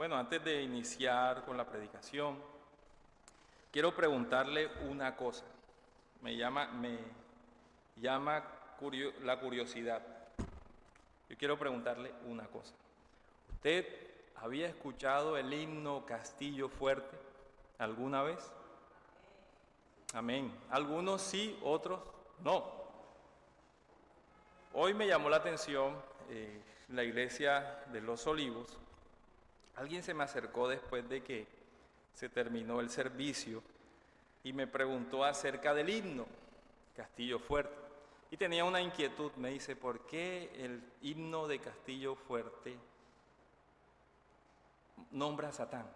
Bueno, antes de iniciar con la predicación, quiero preguntarle una cosa. Me llama la curiosidad. Yo quiero preguntarle una cosa. ¿Usted había escuchado el himno Castillo Fuerte alguna vez? Amén. Algunos sí, otros no. Hoy me llamó la atención la iglesia de Los Olivos. Alguien se me acercó después de que se terminó el servicio y me preguntó acerca del himno Castillo Fuerte. Y tenía una inquietud, me dice, ¿por qué el himno de Castillo Fuerte nombra a Satán?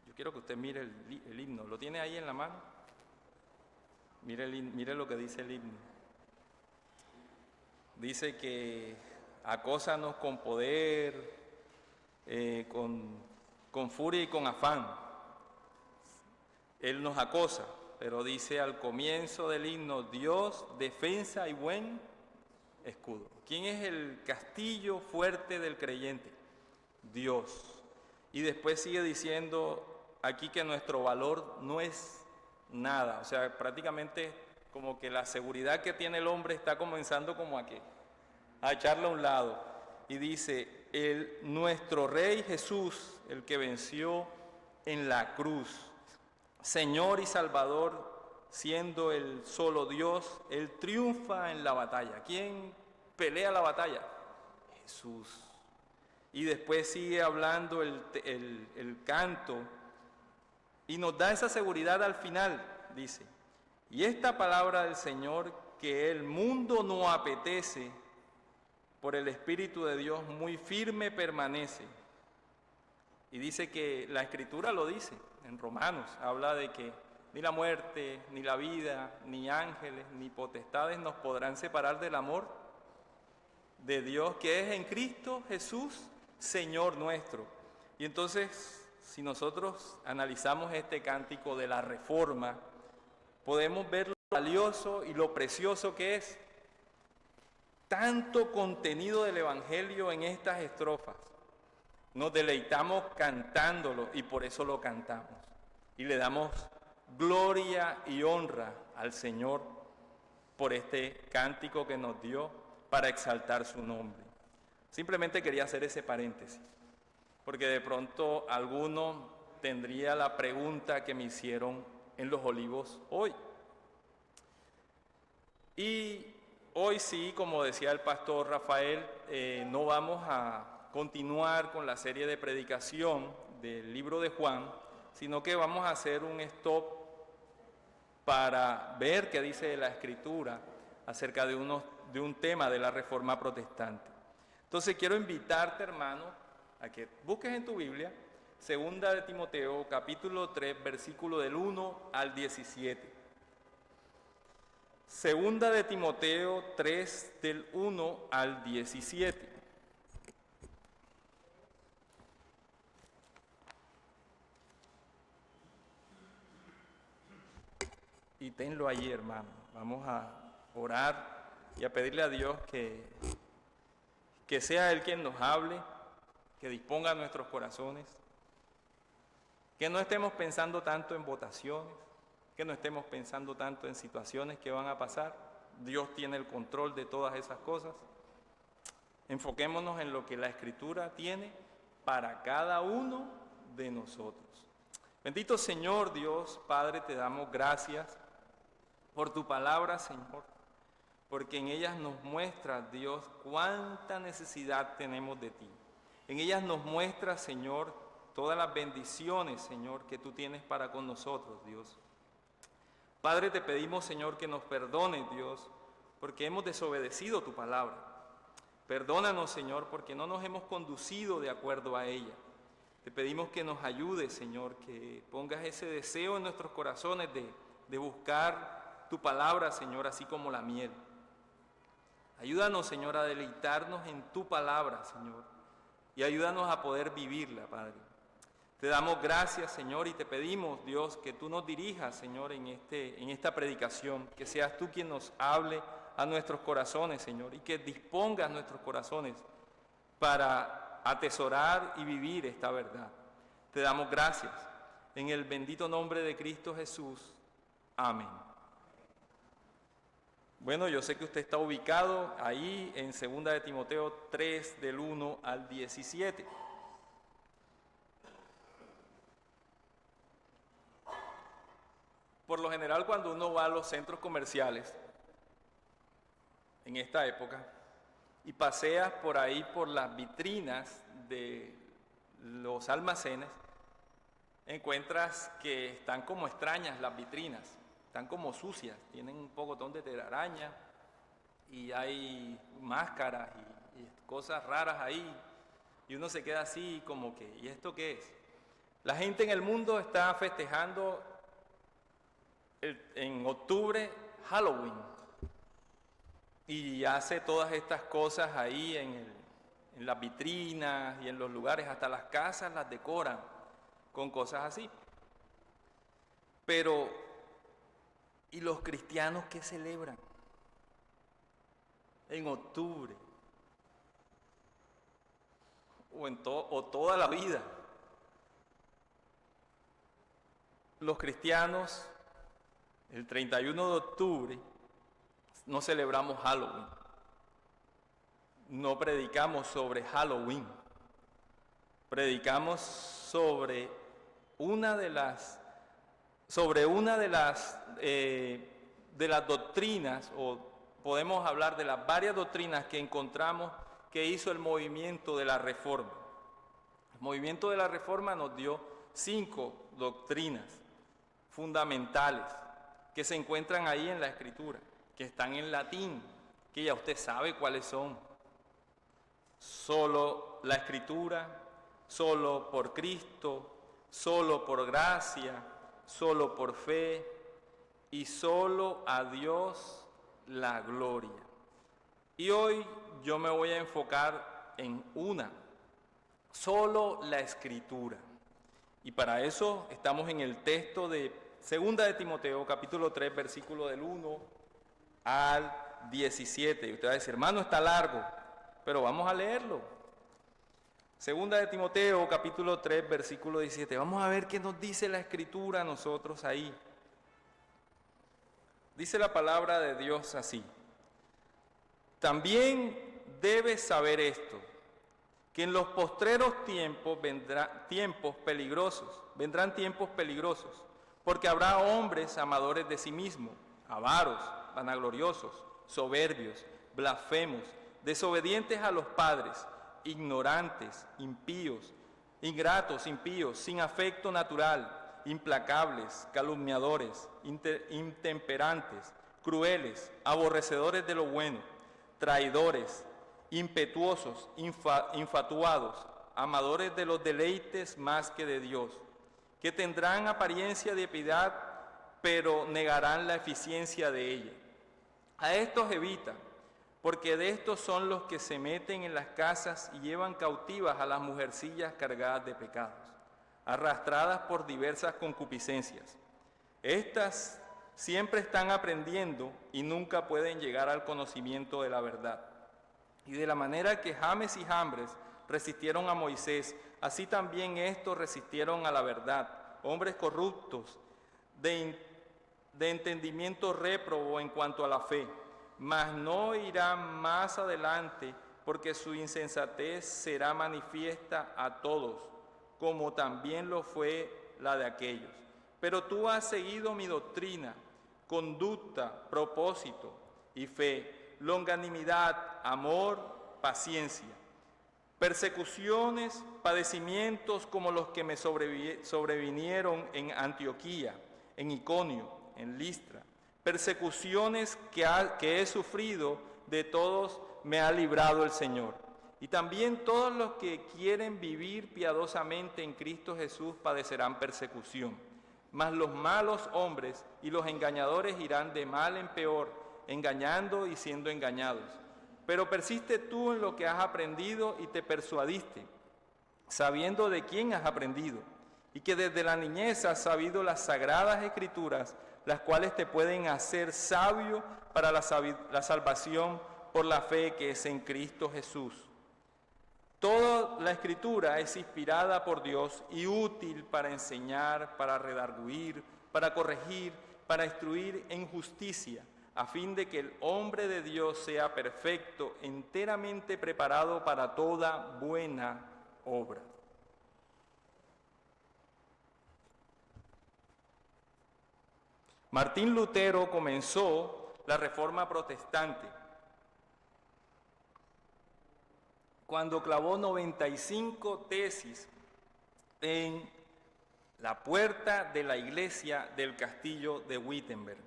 Yo quiero que usted mire el himno, ¿lo tiene ahí en la mano? Mire lo que dice el himno. Dice que acósanos con poder, con furia y con afán. Él nos acosa, pero dice al comienzo del himno, Dios, defensa y buen escudo. ¿Quién es el castillo fuerte del creyente? Dios. Y después sigue diciendo aquí que nuestro valor no es nada. O sea, prácticamente como que la seguridad que tiene el hombre está comenzando como a echarla a un lado. Y dice, nuestro Rey Jesús, el que venció en la cruz, Señor y Salvador, siendo el solo Dios, Él triunfa en la batalla. ¿Quién pelea la batalla? Jesús. Y después sigue hablando el canto y nos da esa seguridad al final, dice, y esta palabra del Señor que el mundo no apetece, por el Espíritu de Dios muy firme permanece. Y dice que la Escritura lo dice, en Romanos, habla de que ni la muerte, ni la vida, ni ángeles, ni potestades nos podrán separar del amor de Dios que es en Cristo Jesús, Señor nuestro. Y entonces, si nosotros analizamos este cántico de la Reforma, podemos ver lo valioso y lo precioso que es. Tanto contenido del Evangelio en estas estrofas. Nos deleitamos cantándolo y por eso lo cantamos. Y le damos gloria y honra al Señor por este cántico que nos dio para exaltar su nombre. Simplemente quería hacer ese paréntesis, porque de pronto alguno tendría la pregunta que me hicieron en Los Olivos hoy. Y hoy sí, como decía el pastor Rafael, no vamos a continuar con la serie de predicación del libro de Juan, sino que vamos a hacer un stop para ver qué dice la Escritura acerca de un tema de la Reforma Protestante. Entonces quiero invitarte, hermano, a que busques en tu Biblia, 2 de Timoteo, capítulo 3, versículo del 1 al 17. Segunda de Timoteo 3, del 1 al 17. Y tenlo allí, hermano. Vamos a orar y a pedirle a Dios que sea Él quien nos hable, que disponga nuestros corazones, que no estemos pensando tanto en votaciones, que no estemos pensando tanto en situaciones que van a pasar. Dios tiene el control de todas esas cosas. Enfoquémonos en lo que la Escritura tiene para cada uno de nosotros. Bendito Señor Dios, Padre, te damos gracias por tu palabra, Señor, porque en ellas nos muestra, Dios, cuánta necesidad tenemos de ti. En ellas nos muestra, Señor, todas las bendiciones, Señor, que tú tienes para con nosotros, Dios. Padre, te pedimos, Señor, que nos perdones, Dios, porque hemos desobedecido tu palabra. Perdónanos, Señor, porque no nos hemos conducido de acuerdo a ella. Te pedimos que nos ayudes, Señor, que pongas ese deseo en nuestros corazones de buscar tu palabra, Señor, así como la miel. Ayúdanos, Señor, a deleitarnos en tu palabra, Señor, y ayúdanos a poder vivirla, Padre. Te damos gracias, Señor, y te pedimos, Dios, que tú nos dirijas, Señor, en esta predicación, que seas tú quien nos hable a nuestros corazones, Señor, y que dispongas nuestros corazones para atesorar y vivir esta verdad. Te damos gracias. En el bendito nombre de Cristo Jesús. Amén. Bueno, yo sé que usted está ubicado ahí en 2 de Timoteo 3, del 1 al 17. Por lo general, cuando uno va a los centros comerciales, en esta época, y paseas por ahí por las vitrinas de los almacenes, encuentras que están como extrañas las vitrinas, están como sucias, tienen un pocotón de telaraña y hay máscaras y cosas raras ahí, y uno se queda así como que, ¿y esto qué es? La gente en el mundo está festejando en octubre Halloween y hace todas estas cosas ahí en las vitrinas y en los lugares, hasta las casas las decoran con cosas así. Pero, ¿y los cristianos qué celebran en octubre? O toda la vida. Los cristianos, el 31 de octubre, no celebramos Halloween. No predicamos sobre Halloween. Predicamos sobre una de las doctrinas, o podemos hablar de las varias doctrinas que encontramos que hizo el movimiento de la Reforma. El movimiento de la Reforma nos dio 5 doctrinas fundamentales que se encuentran ahí en la Escritura, que están en latín, que ya usted sabe cuáles son. Solo la Escritura, solo por Cristo, solo por gracia, solo por fe y solo a Dios la gloria. Y hoy yo me voy a enfocar en una, solo la Escritura. Y para eso estamos en el texto de 2 de Timoteo, capítulo 3, versículo del 1 al 17. Y usted va a decir, hermano, está largo, pero vamos a leerlo. 2 de Timoteo, capítulo 3, versículo 17. Vamos a ver qué nos dice la Escritura a nosotros ahí. Dice la palabra de Dios así. También debes saber esto, que en los postreros tiempos vendrán tiempos peligrosos, porque habrá hombres amadores de sí mismos, avaros, vanagloriosos, soberbios, blasfemos, desobedientes a los padres, ignorantes, impíos, ingratos, impíos, sin afecto natural, implacables, calumniadores, intemperantes, crueles, aborrecedores de lo bueno, traidores, impetuosos, infatuados, amadores de los deleites más que de Dios, que tendrán apariencia de piedad, pero negarán la eficiencia de ella. A estos evita, porque de estos son los que se meten en las casas y llevan cautivas a las mujercillas cargadas de pecados, arrastradas por diversas concupiscencias. Estas siempre están aprendiendo y nunca pueden llegar al conocimiento de la verdad. Y de la manera que James y Jambres resistieron a Moisés, así también estos resistieron a la verdad, hombres corruptos, de entendimiento réprobo en cuanto a la fe, mas no irán más adelante, porque su insensatez será manifiesta a todos, como también lo fue la de aquellos. Pero tú has seguido mi doctrina, conducta, propósito y fe, longanimidad, amor, paciencia, persecuciones, padecimientos como los que me sobrevinieron en Antioquía, en Iconio, en Listra, persecuciones que he sufrido, de todos me ha librado el Señor. Y también todos los que quieren vivir piadosamente en Cristo Jesús padecerán persecución. Mas los malos hombres y los engañadores irán de mal en peor, engañando y siendo engañados. Pero persiste tú en lo que has aprendido y te persuadiste, sabiendo de quién has aprendido, y que desde la niñez has sabido las sagradas Escrituras, las cuales te pueden hacer sabio para la salvación por la fe que es en Cristo Jesús. Toda la Escritura es inspirada por Dios y útil para enseñar, para redarguir, para corregir, para instruir en justicia, a fin de que el hombre de Dios sea perfecto, enteramente preparado para toda buena obra. Martín Lutero comenzó la Reforma Protestante cuando clavó 95 tesis en la puerta de la iglesia del castillo de Wittenberg,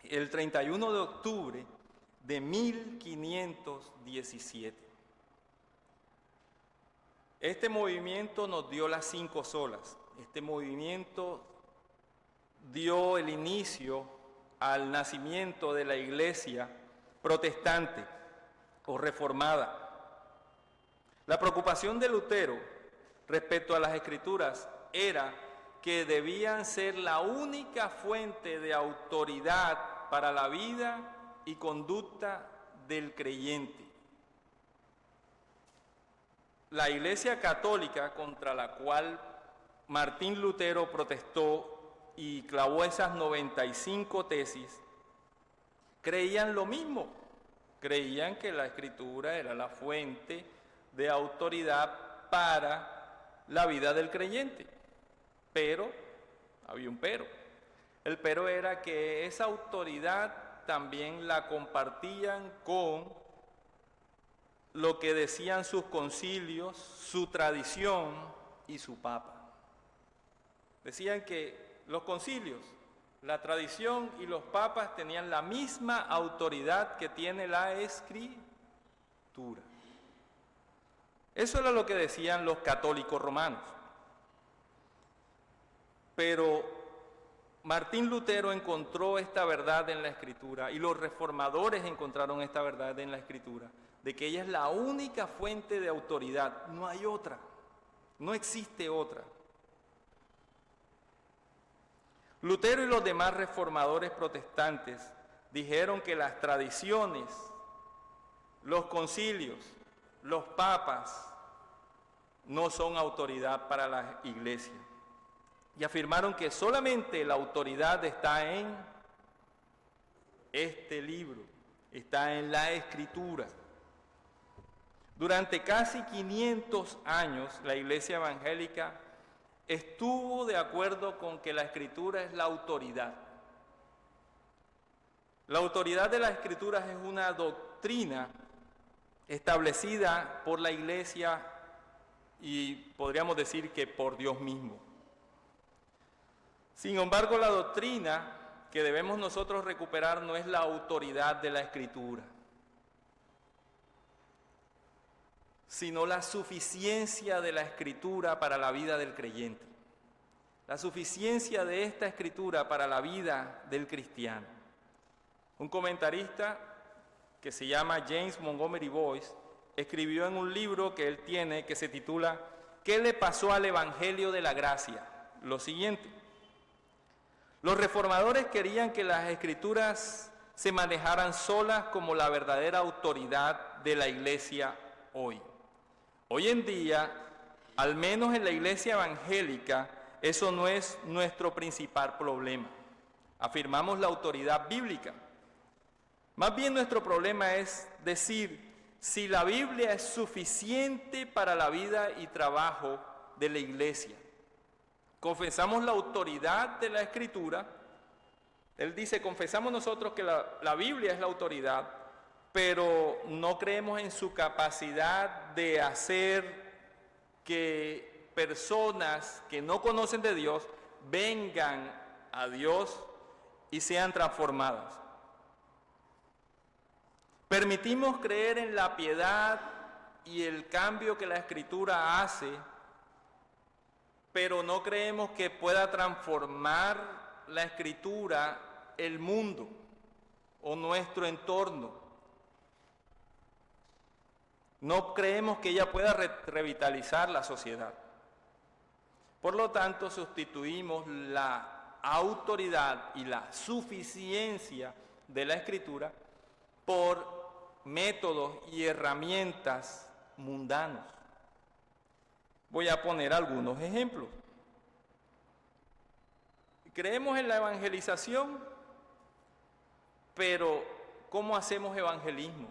el 31 de octubre de 1517. Este movimiento nos dio las 5 solas. Este movimiento dio el inicio al nacimiento de la iglesia protestante o reformada. La preocupación de Lutero respecto a las Escrituras era que debían ser la única fuente de autoridad para la vida y conducta del creyente. La Iglesia Católica, contra la cual Martín Lutero protestó y clavó esas 95 tesis, creían lo mismo. Creían que la Escritura era la fuente de autoridad para la vida del creyente. Pero, había un pero. El pero era que esa autoridad también la compartían con lo que decían sus concilios, su tradición y su papa. Decían que los concilios, la tradición y los papas tenían la misma autoridad que tiene la Escritura. Eso era lo que decían los católicos romanos. Pero Martín Lutero encontró esta verdad en la Escritura y los reformadores encontraron esta verdad en la Escritura, de que ella es la única fuente de autoridad, no hay otra, no existe otra. Lutero y los demás reformadores protestantes dijeron que las tradiciones, los concilios, los papas no son autoridad para la iglesia. Y afirmaron que solamente la autoridad está en este libro, está en la Escritura. Durante casi 500 años la iglesia evangélica estuvo de acuerdo con que la Escritura es la autoridad. La autoridad de las Escrituras es una doctrina establecida por la iglesia y podríamos decir que por Dios mismo. Sin embargo, la doctrina que debemos nosotros recuperar no es la autoridad de la Escritura, sino la suficiencia de la Escritura para la vida del creyente. La suficiencia de esta Escritura para la vida del cristiano. Un comentarista que se llama James Montgomery Boyce escribió en un libro que él tiene que se titula ¿Qué le pasó al Evangelio de la Gracia? Lo siguiente: los reformadores querían que las Escrituras se manejaran solas como la verdadera autoridad de la iglesia hoy. Hoy en día, al menos en la iglesia evangélica, eso no es nuestro principal problema. Afirmamos la autoridad bíblica. Más bien nuestro problema es decir si la Biblia es suficiente para la vida y trabajo de la iglesia. Confesamos la autoridad de la Escritura. Él dice, confesamos nosotros que la Biblia es la autoridad, pero no creemos en su capacidad de hacer que personas que no conocen de Dios vengan a Dios y sean transformadas. Permitimos creer en la piedad y el cambio que la Escritura hace, pero no creemos que pueda transformar la Escritura el mundo o nuestro entorno. No creemos que ella pueda revitalizar la sociedad. Por lo tanto, sustituimos la autoridad y la suficiencia de la Escritura por métodos y herramientas mundanos. Voy a poner algunos ejemplos. Creemos en la evangelización, pero ¿cómo hacemos evangelismo?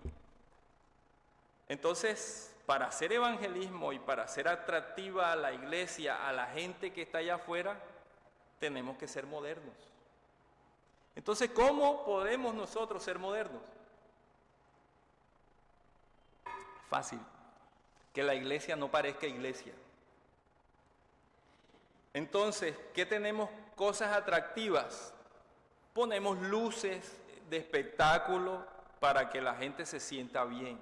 Entonces, para hacer evangelismo y para hacer atractiva a la iglesia, a la gente que está allá afuera, tenemos que ser modernos. Entonces, ¿cómo podemos nosotros ser modernos? Fácil, que la iglesia no parezca iglesia. Entonces, ¿qué tenemos? Cosas atractivas. Ponemos luces de espectáculo para que la gente se sienta bien.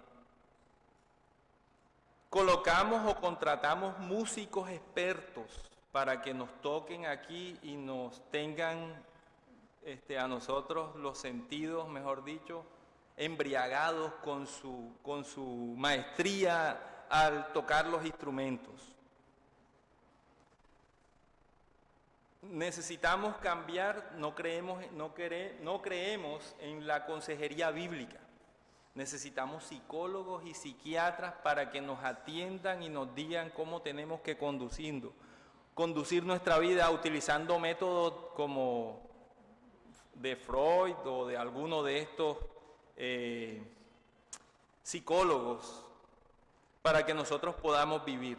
Colocamos o contratamos músicos expertos para que nos toquen aquí y nos tengan a nosotros los sentidos, mejor dicho, embriagados con su maestría al tocar los instrumentos. Necesitamos cambiar, no creemos en la consejería bíblica. Necesitamos psicólogos y psiquiatras para que nos atiendan y nos digan cómo tenemos que conducir nuestra vida utilizando métodos como de Freud o de alguno de estos psicólogos para que nosotros podamos vivir.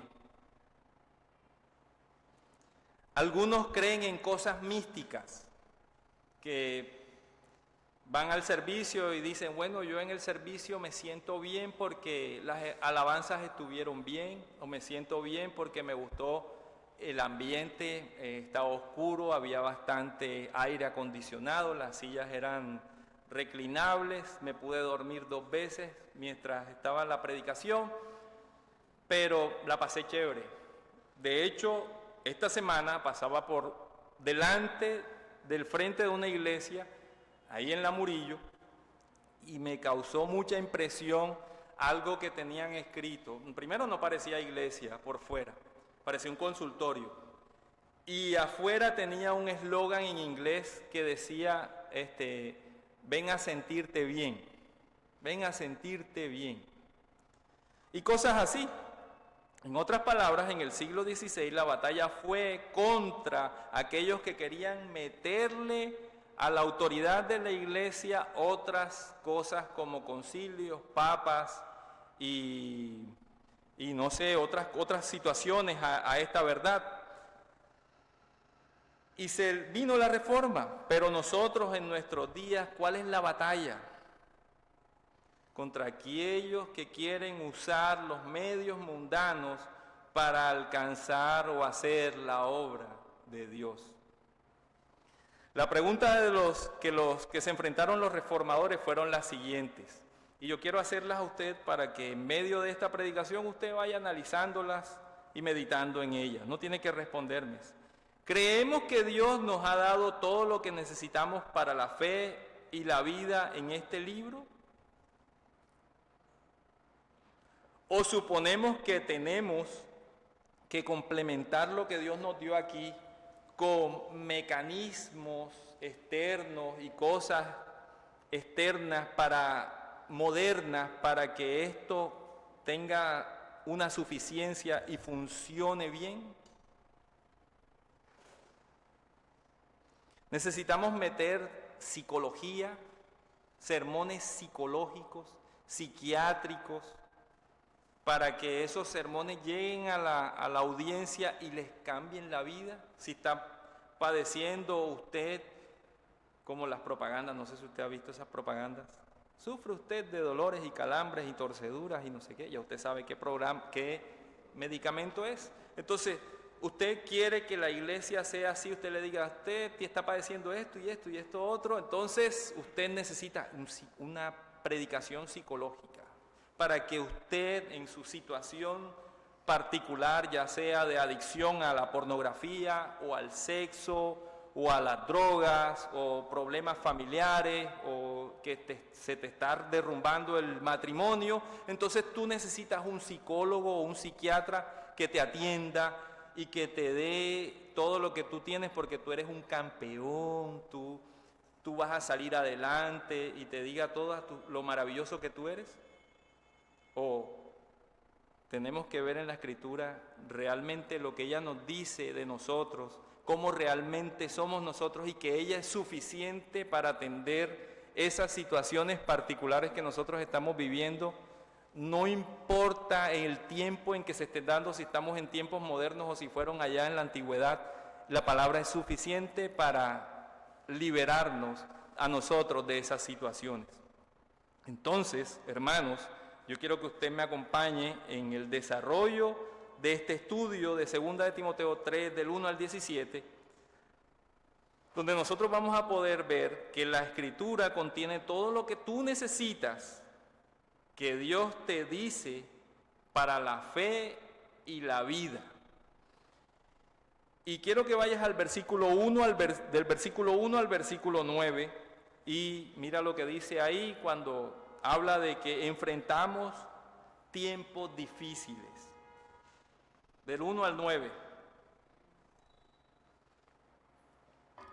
Algunos creen en cosas místicas, que van al servicio y dicen, bueno, yo en el servicio me siento bien porque las alabanzas estuvieron bien, o me siento bien porque me gustó el ambiente, estaba oscuro, había bastante aire acondicionado, las sillas eran reclinables, me pude dormir 2 veces mientras estaba la predicación, pero la pasé chévere. De hecho, esta semana pasaba por delante del frente de una iglesia, ahí en La Murillo, y me causó mucha impresión algo que tenían escrito. Primero no parecía iglesia por fuera, parecía un consultorio. Y afuera tenía un eslogan en inglés que decía, ven a sentirte bien, ven a sentirte bien. Y cosas así. En otras palabras, en el siglo XVI la batalla fue contra aquellos que querían meterle a la autoridad de la iglesia otras cosas como concilios, papas y no sé, otras situaciones a esta verdad. Y se vino la reforma, pero nosotros en nuestros días, ¿cuál es la batalla? Contra aquellos que quieren usar los medios mundanos para alcanzar o hacer la obra de Dios. La pregunta de los que se enfrentaron los reformadores fueron las siguientes, y yo quiero hacerlas a usted para que en medio de esta predicación usted vaya analizándolas y meditando en ellas. No tiene que responderme. ¿Creemos que Dios nos ha dado todo lo que necesitamos para la fe y la vida en este libro? ¿O suponemos que tenemos que complementar lo que Dios nos dio aquí con mecanismos externos y cosas externas modernas para que esto tenga una suficiencia y funcione bien? Necesitamos meter psicología, sermones psicológicos, psiquiátricos, para que esos sermones lleguen a la audiencia y les cambien la vida. Si está padeciendo usted, como las propagandas, no sé si usted ha visto esas propagandas, sufre usted de dolores y calambres y torceduras y no sé qué, ya usted sabe qué medicamento es. Entonces, usted quiere que la iglesia sea así, usted le diga, usted está padeciendo esto y esto y esto otro, entonces usted necesita una predicación psicológica para que usted en su situación particular, ya sea de adicción a la pornografía o al sexo o a las drogas o problemas familiares o que se te está derrumbando el matrimonio, entonces tú necesitas un psicólogo o un psiquiatra que te atienda y que te dé todo lo que tú tienes porque tú eres un campeón, tú vas a salir adelante y te diga todo lo maravilloso que tú eres. tenemos que ver en la Escritura realmente lo que ella nos dice de nosotros, cómo realmente somos nosotros y que ella es suficiente para atender esas situaciones particulares que nosotros estamos viviendo. No importa el tiempo en que se esté dando, si estamos en tiempos modernos o si fueron allá en la antigüedad, la palabra es suficiente para liberarnos a nosotros de esas situaciones. Entonces, hermanos, yo quiero que usted me acompañe en el desarrollo de este estudio de 2 de Timoteo 3, del 1 al 17, donde nosotros vamos a poder ver que la Escritura contiene todo lo que tú necesitas, que Dios te dice para la fe y la vida. Y quiero que vayas al versículo 1, del versículo 1 al versículo 9, y mira lo que dice ahí cuando habla de que enfrentamos tiempos difíciles. Del 1 al 9.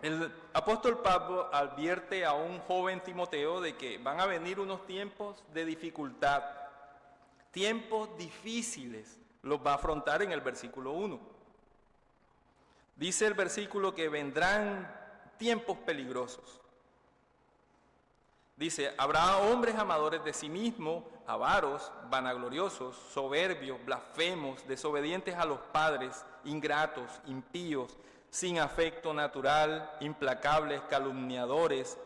El apóstol Pablo advierte a un joven Timoteo de que van a venir unos tiempos de dificultad. Tiempos difíciles los va a afrontar en el versículo 1. Dice el versículo que vendrán tiempos peligrosos. Dice, habrá hombres amadores de sí mismos, avaros, vanagloriosos, soberbios, blasfemos, desobedientes a los padres, ingratos, impíos, sin afecto natural, implacables, calumniadores,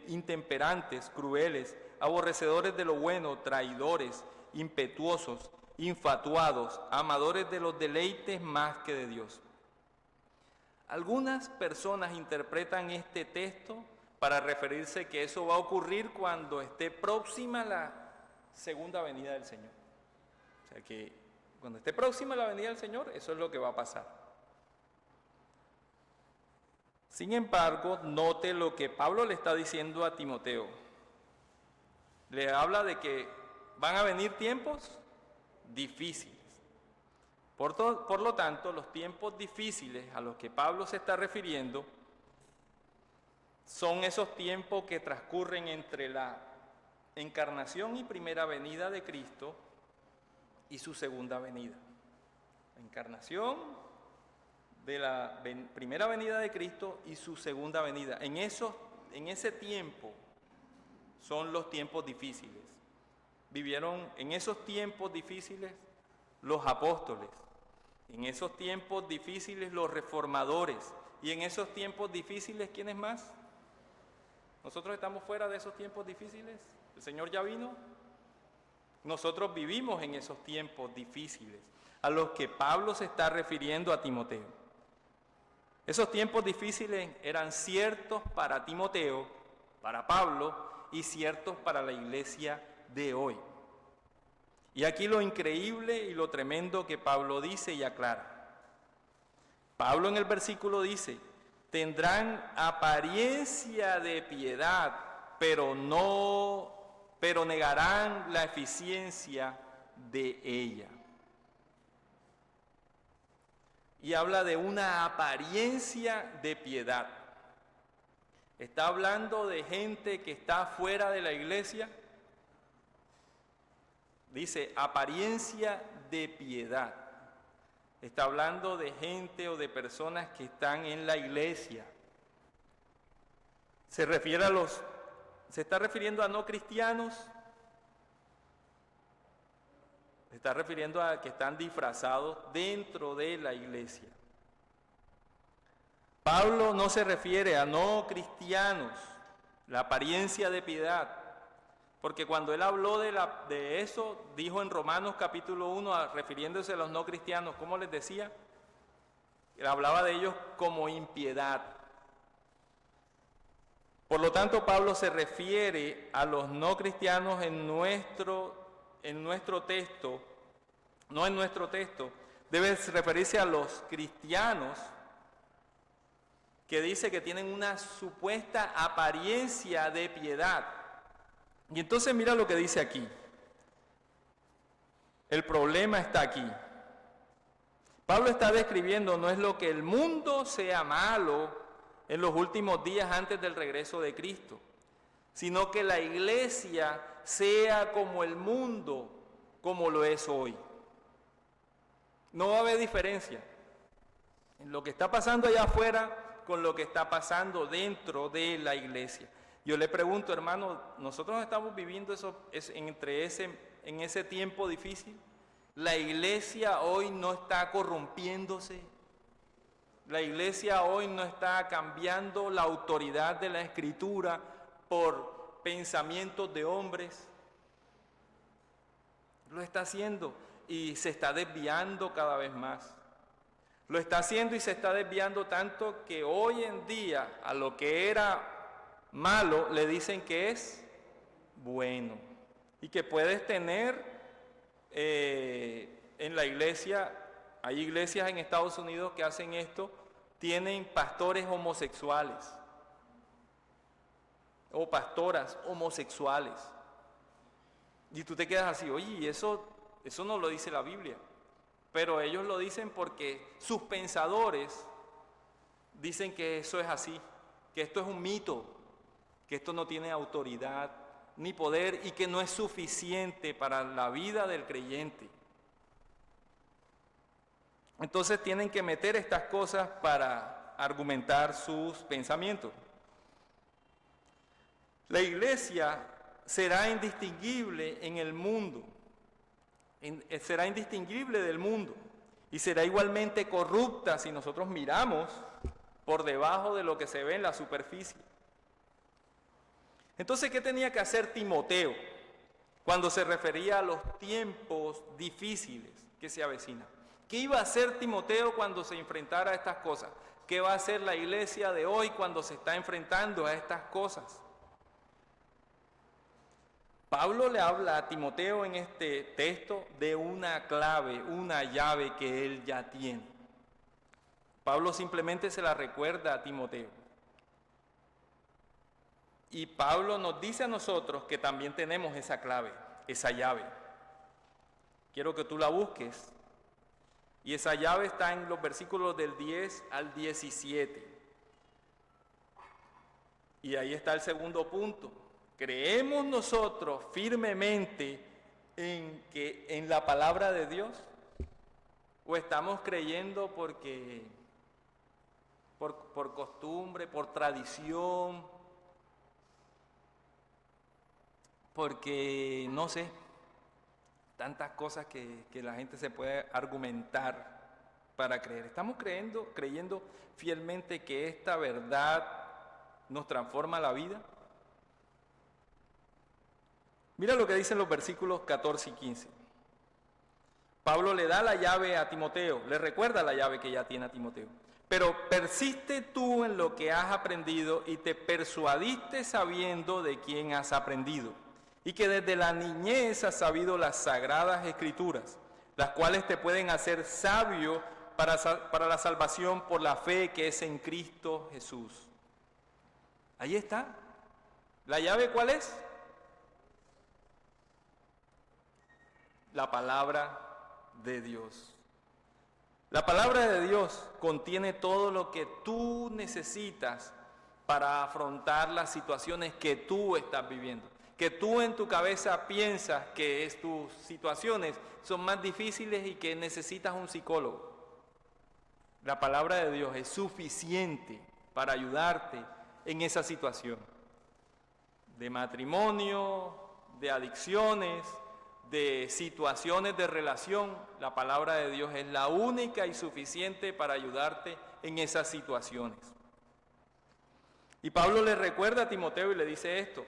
intemperantes, crueles, aborrecedores de lo bueno, traidores, impetuosos, infatuados, amadores de los deleites más que de Dios. Algunas personas interpretan este texto para referirse que eso va a ocurrir cuando esté próxima la segunda venida del Señor. O sea que cuando esté próxima la venida del Señor, eso es lo que va a pasar. Sin embargo, note lo que Pablo le está diciendo a Timoteo. Le habla de que van a venir tiempos difíciles. Por lo tanto, los tiempos difíciles a los que Pablo se está refiriendo son esos tiempos que transcurren entre la encarnación y primera venida de Cristo y su segunda venida. La encarnación de la primera venida de Cristo y su segunda venida. En ese tiempo son los tiempos difíciles. Vivieron en esos tiempos difíciles los apóstoles, en esos tiempos difíciles los reformadores, y en esos tiempos difíciles, ¿quiénes más? ¿Nosotros estamos fuera de esos tiempos difíciles? ¿El Señor ya vino? Nosotros vivimos en esos tiempos difíciles a los que Pablo se está refiriendo a Timoteo. Esos tiempos difíciles eran ciertos para Timoteo, para Pablo, y ciertos para la iglesia de hoy. Y aquí lo increíble y lo tremendo que Pablo dice y aclara. Pablo en el versículo dice, tendrán apariencia de piedad, pero negarán la eficiencia de ella. Y habla de una apariencia de piedad. Está hablando de gente que está fuera de la iglesia. Dice, apariencia de piedad. Está hablando de gente o de personas que están en la iglesia. Se está refiriendo a no cristianos. Se está refiriendo a que están disfrazados dentro de la iglesia. Pablo no se refiere a no cristianos, la apariencia de piedad, porque cuando él habló de eso, dijo en Romanos capítulo 1, refiriéndose a los no cristianos, ¿cómo les decía? Él hablaba de ellos como impiedad. Por lo tanto, Pablo se refiere a los no cristianos en nuestro texto, no en nuestro texto, debe referirse a los cristianos que dice que tienen una supuesta apariencia de piedad. Y entonces mira lo que dice aquí. El problema está aquí. Pablo está describiendo no es lo que el mundo sea malo en los últimos días antes del regreso de Cristo, sino que la iglesia sea como el mundo, como lo es hoy. No va a haber diferencia en lo que está pasando allá afuera con lo que está pasando dentro de la iglesia. Yo le pregunto, hermano, ¿nosotros estamos viviendo en ese tiempo difícil? La iglesia hoy no está corrompiéndose. La iglesia hoy no está cambiando la autoridad de la Escritura por pensamientos de hombres. Lo está haciendo y se está desviando cada vez más. Lo está haciendo y se está desviando tanto que hoy en día a lo que era malo le dicen que es bueno. Y que puedes tener en la iglesia, hay iglesias en Estados Unidos que hacen esto, tienen pastores homosexuales o pastoras homosexuales. Y tú te quedas así, oye, eso no lo dice la Biblia. Pero ellos lo dicen porque sus pensadores dicen que eso es así, que esto es un mito, que esto no tiene autoridad ni poder y que no es suficiente para la vida del creyente. Entonces tienen que meter estas cosas para argumentar sus pensamientos. La iglesia será indistinguible en el mundo, será indistinguible del mundo y será igualmente corrupta si nosotros miramos por debajo de lo que se ve en la superficie. Entonces, ¿qué tenía que hacer Timoteo cuando se refería a los tiempos difíciles que se avecinan? ¿Qué iba a hacer Timoteo cuando se enfrentara a estas cosas? ¿Qué va a hacer la iglesia de hoy cuando se está enfrentando a estas cosas? Pablo le habla a Timoteo en este texto de una clave, una llave que él ya tiene. Pablo simplemente se la recuerda a Timoteo. Y Pablo nos dice a nosotros que también tenemos esa clave, esa llave. Quiero que tú la busques. Y esa llave está en los versículos del 10 al 17. Y ahí está el segundo punto. ¿Creemos nosotros firmemente en la palabra de Dios? ¿O estamos creyendo por costumbre, por tradición, porque no sé, tantas cosas que la gente se puede argumentar para creer? ¿Estamos creyendo fielmente que esta verdad nos transforma la vida? Mira lo que dicen los versículos 14 y 15. Pablo le da la llave a Timoteo, le recuerda la llave que ya tiene a Timoteo. Pero persiste tú en lo que has aprendido y te persuadiste sabiendo de quién has aprendido, y que desde la niñez has sabido las sagradas escrituras, las cuales te pueden hacer sabio para la salvación por la fe que es en Cristo Jesús. Ahí está. ¿La llave cuál es? La palabra de Dios. La palabra de Dios contiene todo lo que tú necesitas para afrontar las situaciones que tú estás viviendo. Que tú en tu cabeza piensas que tus situaciones son más difíciles y que necesitas un psicólogo. La palabra de Dios es suficiente para ayudarte en esa situación. De matrimonio, de adicciones, de situaciones de relación, la palabra de Dios es la única y suficiente para ayudarte en esas situaciones. Y Pablo le recuerda a Timoteo y le dice esto: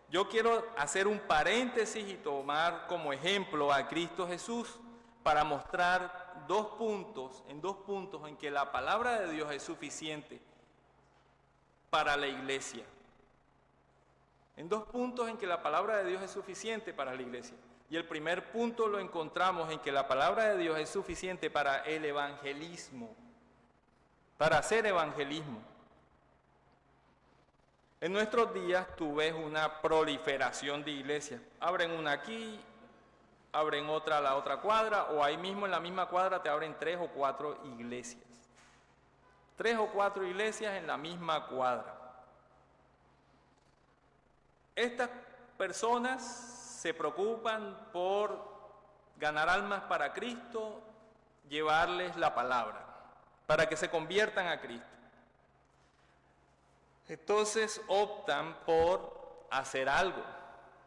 yo quiero hacer un paréntesis y tomar como ejemplo a Cristo Jesús para mostrar dos puntos en que la palabra de Dios es suficiente para la iglesia. En dos puntos en que la palabra de Dios es suficiente para la iglesia. Y el primer punto lo encontramos en que la palabra de Dios es suficiente para el evangelismo, para hacer evangelismo. En nuestros días tú ves una proliferación de iglesias. Abren una aquí, abren otra a la otra cuadra, o ahí mismo en la misma cuadra te abren 3 o 4 iglesias. 3 o 4 iglesias en la misma cuadra. Estas personas se preocupan por ganar almas para Cristo, llevarles la palabra, para que se conviertan a Cristo. Entonces optan por hacer algo.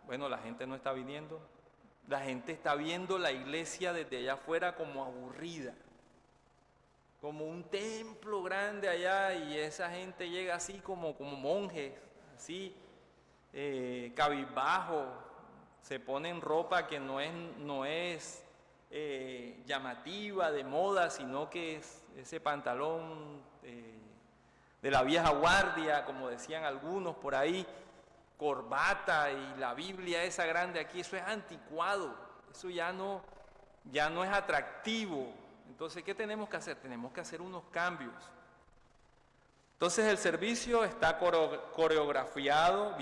Bueno, la gente no está viniendo. La gente está viendo la iglesia desde allá afuera como aburrida, como un templo grande allá, y esa gente llega así como monjes, así cabizbajo, se ponen ropa que no es llamativa, de moda, sino que es ese pantalón de la vieja guardia, como decían algunos por ahí, corbata y la Biblia esa grande aquí, eso es anticuado, eso ya no es atractivo. Entonces, ¿qué tenemos que hacer? Tenemos que hacer unos cambios. Entonces, el servicio está coreografiado,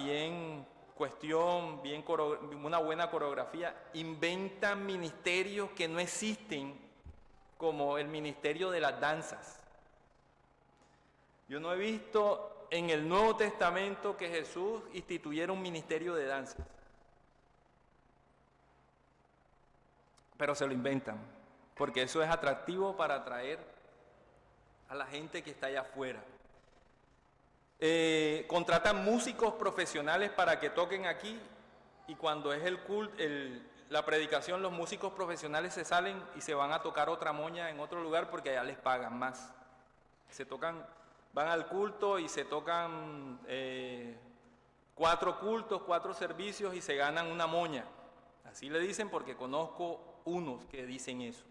una buena coreografía. Inventan ministerios que no existen, como el ministerio de las danzas. Yo no he visto en el Nuevo Testamento que Jesús instituyera un ministerio de danzas, pero se lo inventan, porque eso es atractivo para atraer a la gente que está allá afuera. Contratan músicos profesionales para que toquen aquí, y cuando es el culto, la predicación, los músicos profesionales se salen y se van a tocar otra moña en otro lugar porque allá les pagan más. Van al culto y se tocan 4 cultos, 4 servicios y se ganan una moña. Así le dicen porque conozco unos que dicen eso.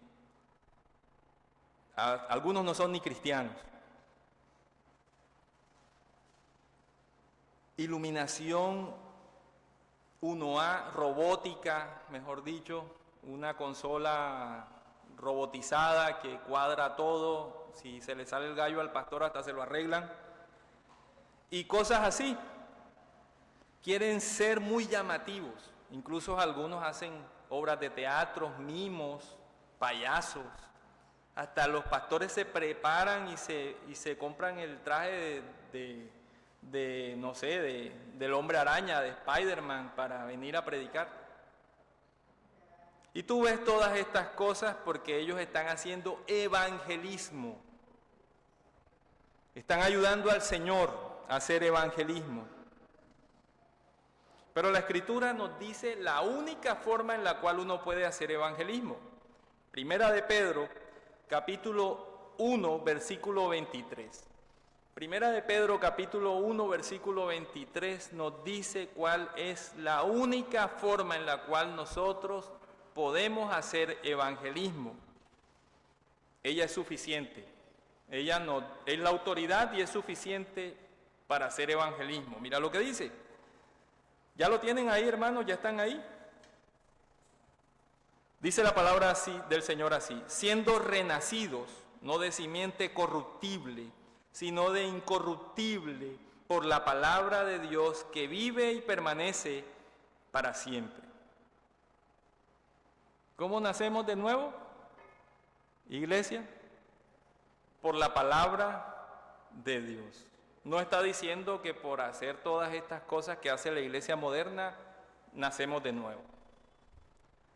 Algunos no son ni cristianos. Iluminación 1A, robótica, mejor dicho, una consola robotizada que cuadra todo. Si se le sale el gallo al pastor, hasta se lo arreglan. Y cosas así. Quieren ser muy llamativos. Incluso algunos hacen obras de teatro, mimos, payasos. Hasta los pastores se preparan y se compran el traje del hombre araña, de Spider-Man, para venir a predicar. Y tú ves todas estas cosas porque ellos están haciendo evangelismo. Están ayudando al Señor a hacer evangelismo. Pero la Escritura nos dice la única forma en la cual uno puede hacer evangelismo. Primera de Pedro, capítulo 1, versículo 23. Primera de Pedro, capítulo 1, versículo 23, nos dice cuál es la única forma en la cual nosotros podemos hacer evangelismo. Ella es suficiente. Ella no es la autoridad y es suficiente para hacer evangelismo. Mira lo que dice. ¿Ya lo tienen ahí, hermanos? ¿Ya están ahí? Dice la palabra así, del Señor así: siendo renacidos, no de simiente corruptible, sino de incorruptible, por la palabra de Dios que vive y permanece para siempre. ¿Cómo nacemos de nuevo, iglesia? Por la palabra de Dios. No está diciendo que por hacer todas estas cosas que hace la iglesia moderna, nacemos de nuevo.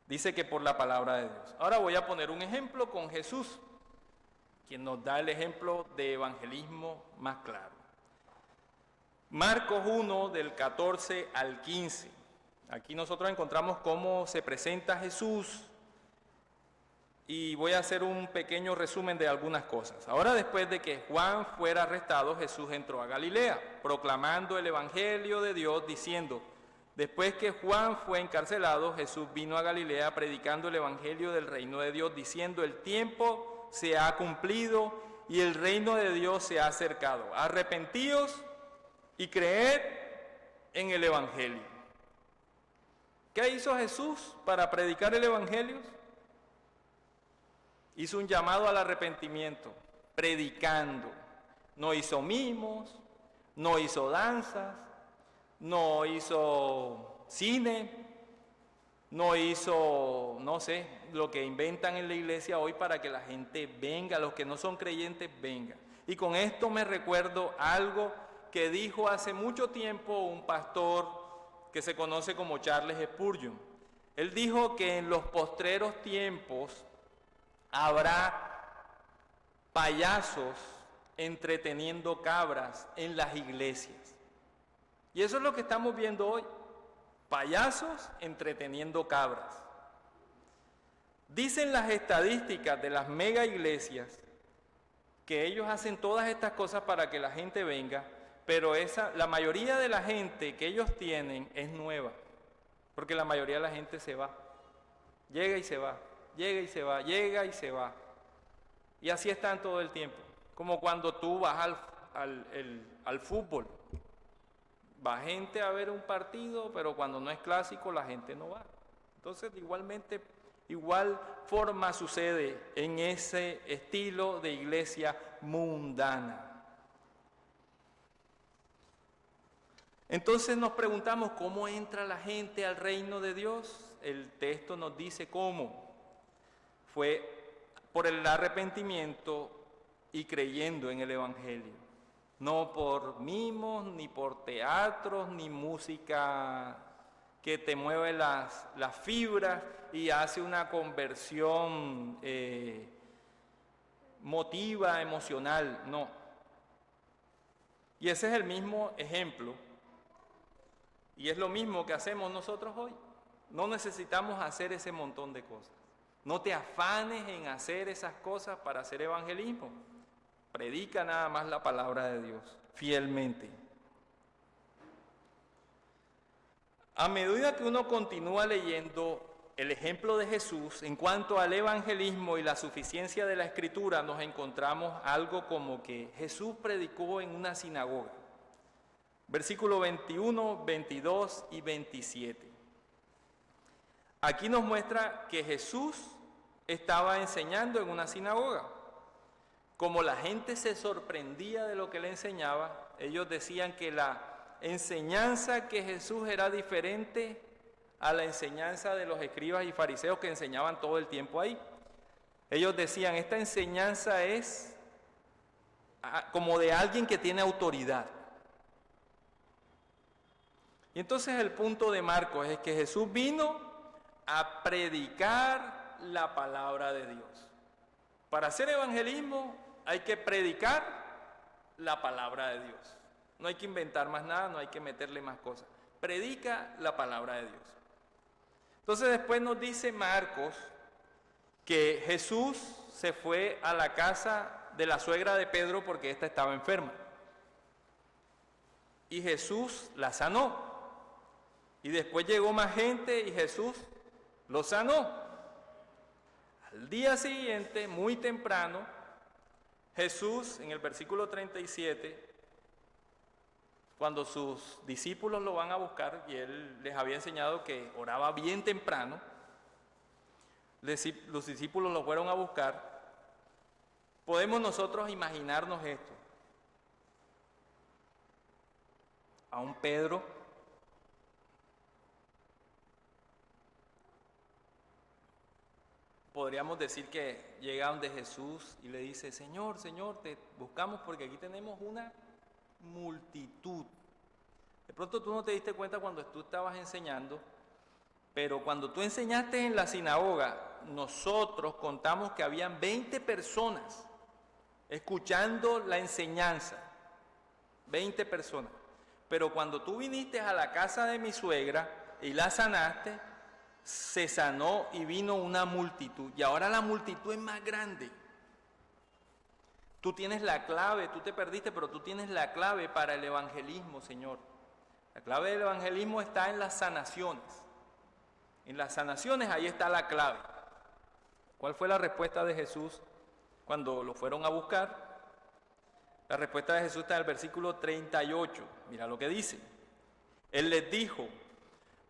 Dice que por la palabra de Dios. Ahora voy a poner un ejemplo con Jesús, quien nos da el ejemplo de evangelismo más claro. Marcos 1, del 14 al 15. Aquí nosotros encontramos cómo se presenta Jesús y voy a hacer un pequeño resumen de algunas cosas. Ahora, después de que Juan fuera arrestado, Jesús entró a Galilea, proclamando el evangelio de Dios, diciendo: después que Juan fue encarcelado, Jesús vino a Galilea predicando el evangelio del reino de Dios, diciendo: el tiempo se ha cumplido y el reino de Dios se ha acercado. Arrepentíos y creed en el evangelio. ¿Qué hizo Jesús para predicar el evangelio? Hizo un llamado al arrepentimiento, predicando. No hizo mimos, no hizo danzas, no hizo cine, no hizo, lo que inventan en la iglesia hoy para que la gente venga, los que no son creyentes vengan. Y con esto me recuerdo algo que dijo hace mucho tiempo un pastor que se conoce como Charles Spurgeon. Él dijo que en los postreros tiempos habrá payasos entreteniendo cabras en las iglesias. Y eso es lo que estamos viendo hoy, payasos entreteniendo cabras. Dicen las estadísticas de las mega iglesias que ellos hacen todas estas cosas para que la gente venga, pero la mayoría de la gente que ellos tienen es nueva, porque la mayoría de la gente se va, llega y se va, llega y se va, llega y se va. Y así están todo el tiempo, como cuando tú vas al fútbol. Va gente a ver un partido, pero cuando no es clásico la gente no va. Entonces igual forma sucede en ese estilo de iglesia mundana. Entonces nos preguntamos, ¿cómo entra la gente al reino de Dios? El texto nos dice cómo. Fue por el arrepentimiento y creyendo en el Evangelio. No por mimos, ni por teatros, ni música que te mueve las fibras y hace una conversión motiva, emocional, no. Y ese es el mismo ejemplo, y es lo mismo que hacemos nosotros hoy. No necesitamos hacer ese montón de cosas. No te afanes en hacer esas cosas para hacer evangelismo. Predica nada más la palabra de Dios, fielmente. A medida que uno continúa leyendo el ejemplo de Jesús en cuanto al evangelismo y la suficiencia de la Escritura, nos encontramos algo como que Jesús predicó en una sinagoga. Versículo 21, 22 y 27. Aquí nos muestra que Jesús estaba enseñando en una sinagoga. Como la gente se sorprendía de lo que le enseñaba, ellos decían que la enseñanza que Jesús era diferente a la enseñanza de los escribas y fariseos que enseñaban todo el tiempo ahí. Ellos decían, esta enseñanza es como de alguien que tiene autoridad. Y entonces el punto de Marcos es que Jesús vino a predicar la palabra de Dios. Para hacer evangelismo hay que predicar la palabra de Dios. No hay que inventar más nada, no hay que meterle más cosas. Predica la palabra de Dios. Entonces después nos dice Marcos que Jesús se fue a la casa de la suegra de Pedro porque ésta estaba enferma. Y Jesús la sanó. Y después llegó más gente y Jesús lo sanó. Al día siguiente, muy temprano, Jesús, en el versículo 37, cuando sus discípulos lo van a buscar, y él les había enseñado que oraba bien temprano, los discípulos lo fueron a buscar, podemos nosotros imaginarnos esto. A un Pedro podríamos decir que llega donde Jesús y le dice, Señor, Señor, te buscamos porque aquí tenemos una multitud. De pronto tú no te diste cuenta cuando tú estabas enseñando, pero cuando tú enseñaste en la sinagoga, nosotros contamos que habían 20 personas escuchando la enseñanza. 20 personas. Pero cuando tú viniste a la casa de mi suegra y la sanaste, se sanó y vino una multitud. Y ahora la multitud es más grande. Tú tienes la clave, tú te perdiste, pero tú tienes la clave para el evangelismo, Señor. La clave del evangelismo está en las sanaciones. En las sanaciones ahí está la clave. ¿Cuál fue la respuesta de Jesús cuando lo fueron a buscar? La respuesta de Jesús está en el versículo 38. Mira lo que dice. Él les dijo,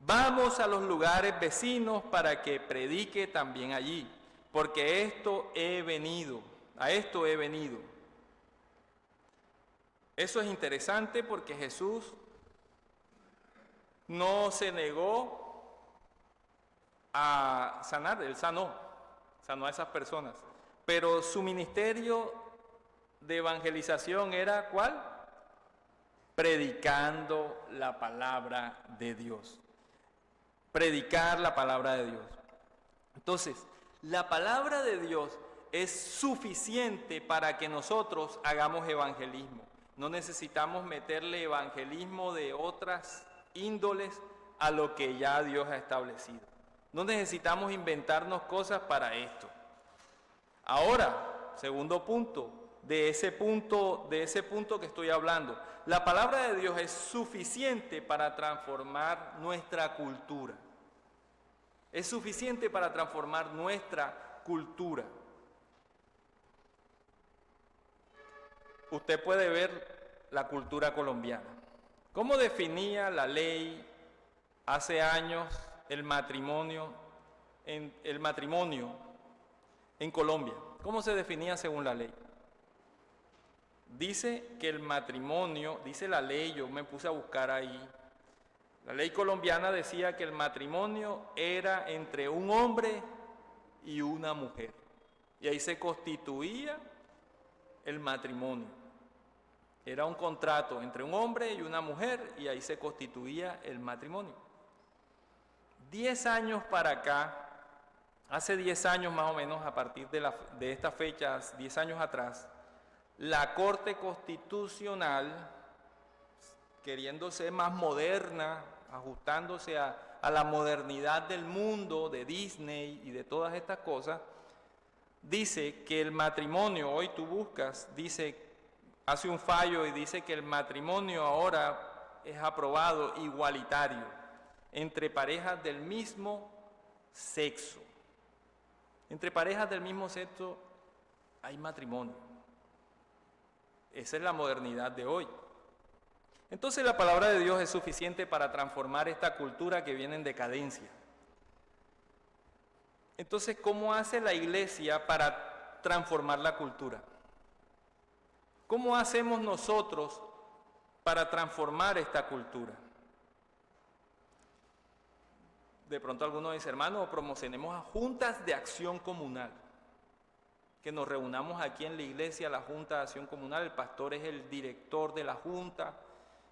vamos a los lugares vecinos para que predique también allí, porque a esto he venido. Eso es interesante porque Jesús no se negó a sanar, él sanó a esas personas, pero su ministerio de evangelización era ¿cuál? Predicando la palabra de Dios. predicar la palabra de Dios. Entonces, la palabra de Dios es suficiente para que nosotros hagamos evangelismo. No necesitamos meterle evangelismo de otras índoles a lo que ya Dios ha establecido. No necesitamos inventarnos cosas para esto. Ahora, segundo punto, de ese punto que estoy hablando, la palabra de Dios es suficiente para transformar nuestra cultura. Es suficiente para transformar nuestra cultura. Usted puede ver la cultura colombiana. ¿Cómo definía la ley hace años el matrimonio en Colombia? ¿Cómo se definía según la ley? Dice que el matrimonio, dice la ley, yo me puse a buscar ahí, la ley colombiana decía que el matrimonio era entre un hombre y una mujer. Y ahí se constituía el matrimonio. Era un contrato entre un hombre y una mujer y ahí se constituía el matrimonio. 10 años para acá, hace 10 años más o menos, a partir de estas fechas, 10 años atrás, la Corte Constitucional, queriendo ser más moderna, ajustándose a la modernidad del mundo, de Disney y de todas estas cosas, dice que el matrimonio, hoy tú buscas, hace un fallo y dice que el matrimonio ahora es aprobado igualitario entre parejas del mismo sexo. Entre parejas del mismo sexo hay matrimonio. Esa es la modernidad de hoy. Entonces la palabra de Dios es suficiente para transformar esta cultura que viene en decadencia. Entonces, ¿cómo hace la iglesia para transformar la cultura? ¿Cómo hacemos nosotros para transformar esta cultura? De pronto algunos dicen, hermano, promocionemos a juntas de acción comunal. Que nos reunamos aquí en la iglesia, la Junta de Acción Comunal, el pastor es el director de la Junta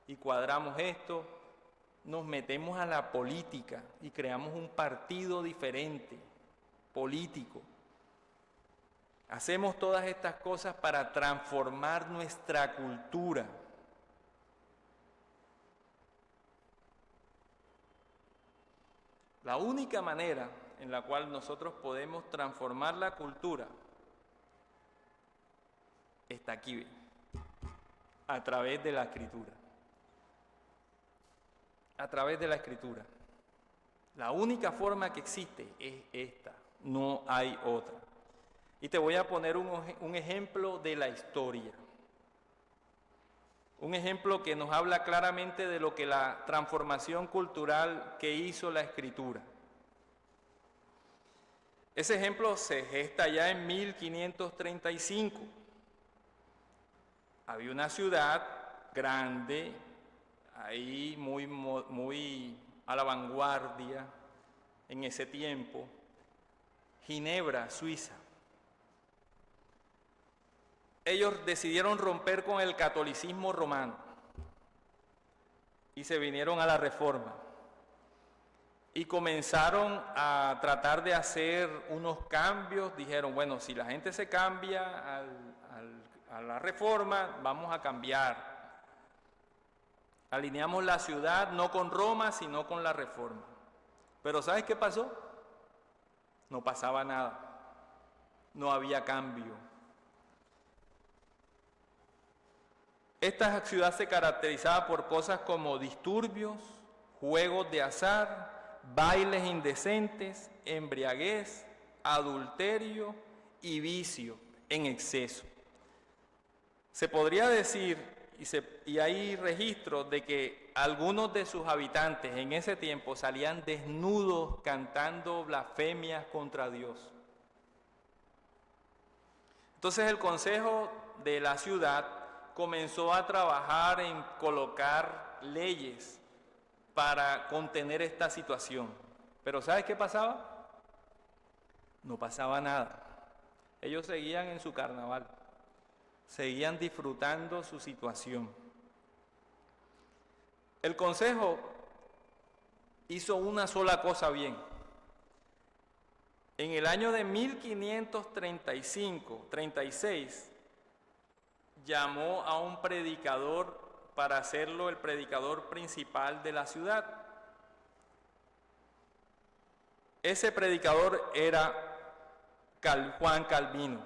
y cuadramos esto, nos metemos a la política y creamos un partido diferente, político. Hacemos todas estas cosas para transformar nuestra cultura. La única manera en la cual nosotros podemos transformar la cultura está aquí, a través de la Escritura. A través de la Escritura. La única forma que existe es esta, no hay otra. Y te voy a poner un ejemplo de la historia. Un ejemplo que nos habla claramente de lo que la transformación cultural que hizo la Escritura. Ese ejemplo se gesta ya en 1535. Había una ciudad grande, ahí muy a la vanguardia en ese tiempo, Ginebra, Suiza. Ellos decidieron romper con el catolicismo romano y se vinieron a la Reforma y comenzaron a tratar de hacer unos cambios. Dijeron, bueno, si la gente se cambia a la Reforma, vamos a cambiar. Alineamos la ciudad no con Roma, sino con la Reforma. Pero ¿sabes qué pasó? No pasaba nada. No había cambio. Esta ciudad se caracterizaba por cosas como disturbios, juegos de azar, bailes indecentes, embriaguez, adulterio y vicio en exceso. Se podría decir, y hay registros de que algunos de sus habitantes en ese tiempo salían desnudos cantando blasfemias contra Dios. Entonces el consejo de la ciudad comenzó a trabajar en colocar leyes para contener esta situación. Pero ¿sabes qué pasaba? No pasaba nada. Ellos seguían en su carnaval. Seguían disfrutando su situación. El consejo hizo una sola cosa bien. En el año de 1535-36, llamó a un predicador para hacerlo el predicador principal de la ciudad. Ese predicador era Juan Calvino.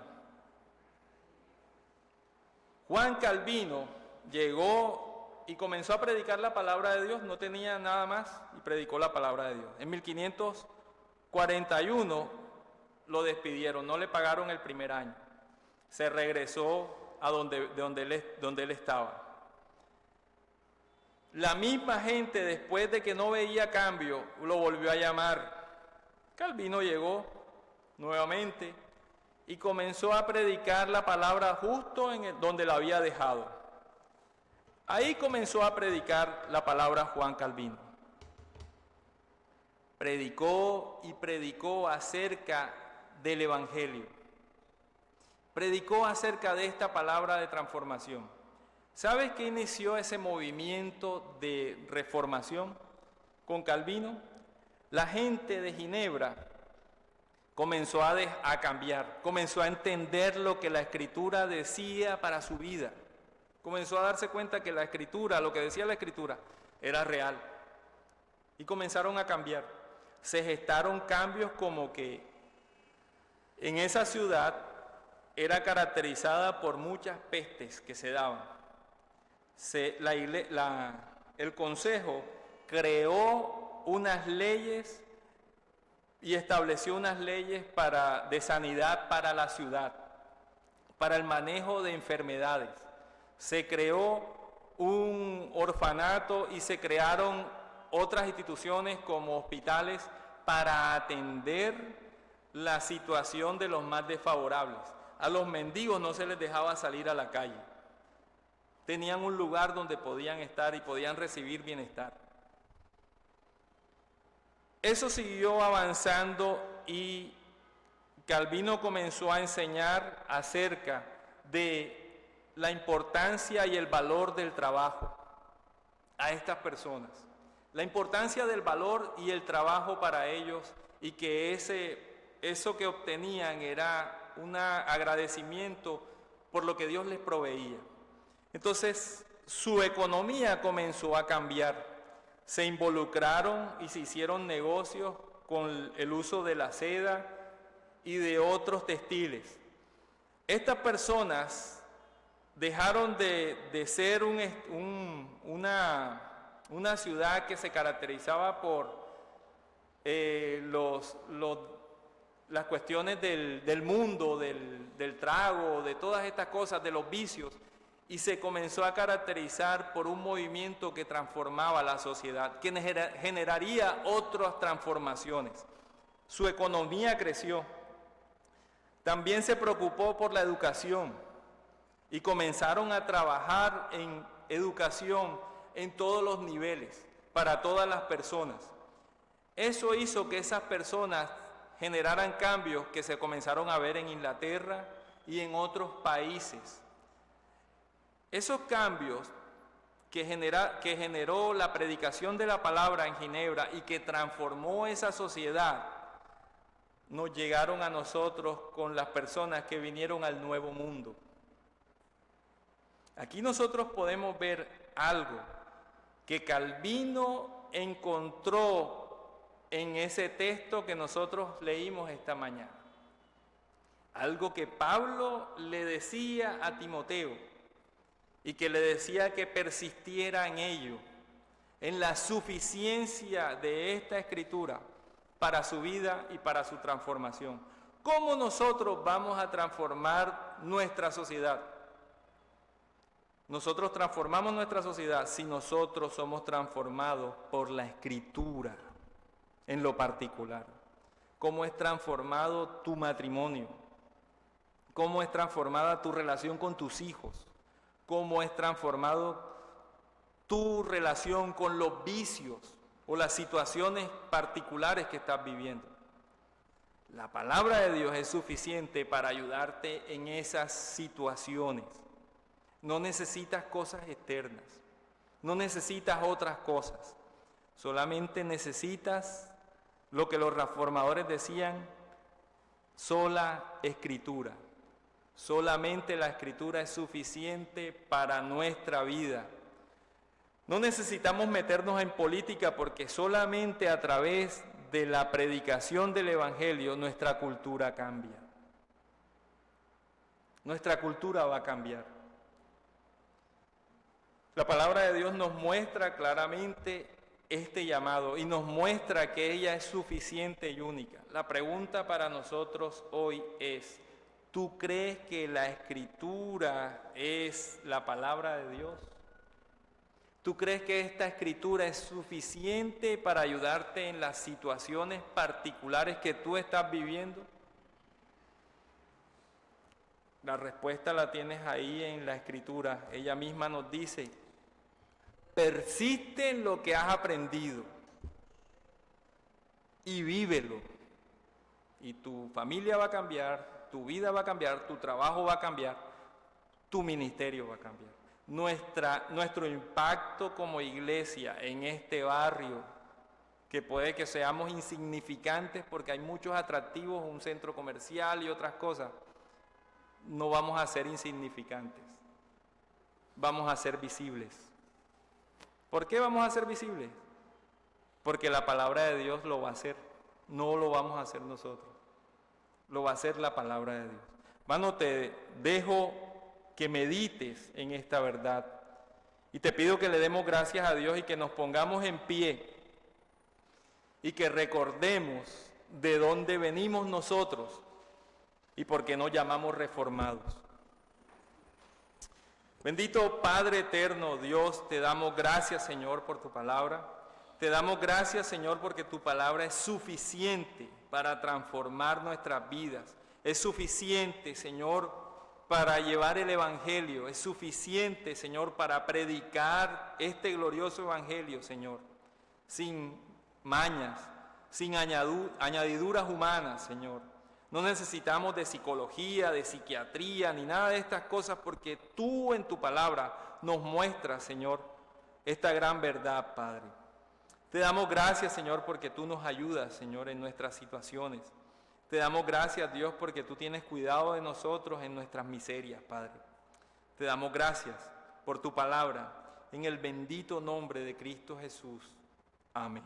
Juan Calvino llegó y comenzó a predicar la palabra de Dios, no tenía nada más y predicó la palabra de Dios. En 1541 lo despidieron, no le pagaron el primer año. Se regresó a donde él estaba. La misma gente, después de que no veía cambio, lo volvió a llamar. Calvino llegó nuevamente y comenzó a predicar la palabra justo donde la había dejado. Ahí comenzó a predicar la palabra Juan Calvino. Predicó y predicó acerca del Evangelio. Predicó acerca de esta palabra de transformación. ¿Sabes qué inició ese movimiento de reformación con Calvino? La gente de Ginebra comenzó a cambiar, comenzó a entender lo que la Escritura decía para su vida. Comenzó a darse cuenta que la Escritura, lo que decía la Escritura, era real. Y comenzaron a cambiar. Se gestaron cambios como que en esa ciudad era caracterizada por muchas pestes que se daban. El Consejo creó unas leyes y estableció unas leyes de sanidad para la ciudad, para el manejo de enfermedades. Se creó un orfanato y se crearon otras instituciones como hospitales para atender la situación de los más desfavorables. A los mendigos no se les dejaba salir a la calle. Tenían un lugar donde podían estar y podían recibir bienestar. Eso siguió avanzando y Calvino comenzó a enseñar acerca de la importancia y el valor del trabajo a estas personas. La importancia del valor y el trabajo para ellos y que eso que obtenían era un agradecimiento por lo que Dios les proveía. Entonces, su economía comenzó a cambiar. Se involucraron y se hicieron negocios con el uso de la seda y de otros textiles. Estas personas dejaron de ser una ciudad que se caracterizaba por las cuestiones del mundo, del trago, de todas estas cosas, de los vicios, y se comenzó a caracterizar por un movimiento que transformaba la sociedad, que generaría otras transformaciones. Su economía creció. También se preocupó por la educación y comenzaron a trabajar en educación en todos los niveles, para todas las personas. Eso hizo que esas personas generaran cambios que se comenzaron a ver en Inglaterra y en otros países. Esos cambios que generó la predicación de la palabra en Ginebra y que transformó esa sociedad, nos llegaron a nosotros con las personas que vinieron al Nuevo Mundo. Aquí nosotros podemos ver algo que Calvino encontró en ese texto que nosotros leímos esta mañana. Algo que Pablo le decía a Timoteo y que le decía que persistiera en ello, en la suficiencia de esta Escritura para su vida y para su transformación. ¿Cómo nosotros vamos a transformar nuestra sociedad? Nosotros transformamos nuestra sociedad si nosotros somos transformados por la Escritura en lo particular. ¿Cómo es transformado tu matrimonio? ¿Cómo es transformada tu relación con tus hijos? ¿Cómo es transformado tu relación con los vicios o las situaciones particulares que estás viviendo? La palabra de Dios es suficiente para ayudarte en esas situaciones. No necesitas cosas externas, no necesitas otras cosas. Solamente necesitas lo que los reformadores decían, sola escritura. Solamente la escritura es suficiente para nuestra vida. No necesitamos meternos en política porque solamente a través de la predicación del Evangelio nuestra cultura cambia. Nuestra cultura va a cambiar. La palabra de Dios nos muestra claramente este llamado y nos muestra que ella es suficiente y única. La pregunta para nosotros hoy es, ¿tú crees que la Escritura es la palabra de Dios? ¿Tú crees que esta Escritura es suficiente para ayudarte en las situaciones particulares que tú estás viviendo? La respuesta la tienes ahí en la Escritura. Ella misma nos dice, persiste en lo que has aprendido y vívelo. Y tu familia va a cambiar, tu vida va a cambiar, tu trabajo va a cambiar, tu ministerio va a cambiar. Nuestro impacto como iglesia en este barrio, que puede que seamos insignificantes porque hay muchos atractivos, un centro comercial y otras cosas, no vamos a ser insignificantes, vamos a ser visibles. ¿Por qué vamos a ser visibles? Porque la palabra de Dios lo va a hacer, no lo vamos a hacer nosotros, lo va a hacer la palabra de Dios. Hermano, te dejo que medites en esta verdad y te pido que le demos gracias a Dios y que nos pongamos en pie y que recordemos de dónde venimos nosotros y por qué nos llamamos reformados. Bendito Padre eterno, Dios, te damos gracias, Señor, por tu palabra. Te damos gracias, Señor, porque tu palabra es suficiente para transformar nuestras vidas. Es suficiente, Señor, para llevar el Evangelio. Es suficiente, Señor, para predicar este glorioso Evangelio, Señor. Sin mañas, sin añadiduras humanas, Señor. No necesitamos de psicología, de psiquiatría, ni nada de estas cosas, porque tú en tu palabra nos muestras, Señor, esta gran verdad, Padre. Te damos gracias, Señor, porque tú nos ayudas, Señor, en nuestras situaciones. Te damos gracias, Dios, porque tú tienes cuidado de nosotros en nuestras miserias, Padre. Te damos gracias por tu palabra, en el bendito nombre de Cristo Jesús. Amén.